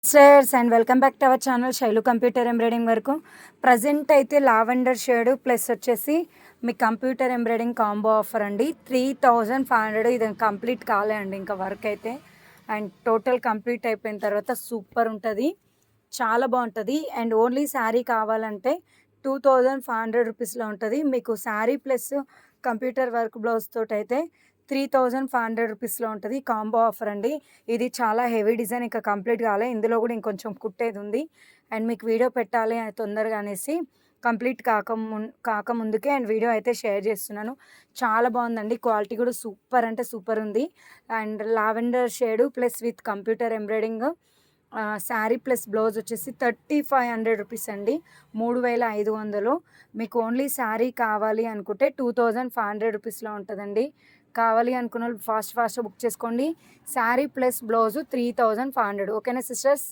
Sisters and welcome back to our channel Shailu computer embroidering వరకు. Present అయితే lavender shade plus వచ్చేసి మీ computer embroidering combo offer అండి. 3500. ఇది complete కాలే అండి ఇంకా వర్క్ అయితే. అండ్ టోటల్ కంప్లీట్ అయిపోయిన తర్వాత సూపర్ ఉంటుంది, చాలా బాగుంటుంది. అండ్ ఓన్లీ శారీ కావాలంటే 2500 రూపీస్లో ఉంటుంది. మీకు sari plus computer work blouse తోటి అయితే 3500 రూపీస్లో ఉంటుంది. కాంబో ఆఫర్ అండి. ఇది చాలా హెవీ డిజైన్, ఇంకా కంప్లీట్ కాలే. ఇందులో కూడా ఇంకొంచెం కుట్టేది ఉంది. అండ్ మీకు వీడియో పెట్టాలి అని తొందరగా అనేసి కంప్లీట్ కాకముందుకే అండ్ వీడియో అయితే షేర్ చేస్తున్నాను. చాలా బాగుందండి, క్వాలిటీ కూడా సూపర్ అంటే సూపర్ ఉంది. And lavender shade plus with computer embroidering sari plus blouse వచ్చేసి 3500 రూపీస్ అండి, 3500. మీకు ఓన్లీ శారీ కావాలి అనుకుంటే 2500 రూపీస్లో ఉంటుందండి. కావాలి అనుకున్న వాళ్ళు ఫాస్ట్గా బుక్ చేసుకోండి. Sari plus blouse 3500. ఓకేనా సిస్టర్స్?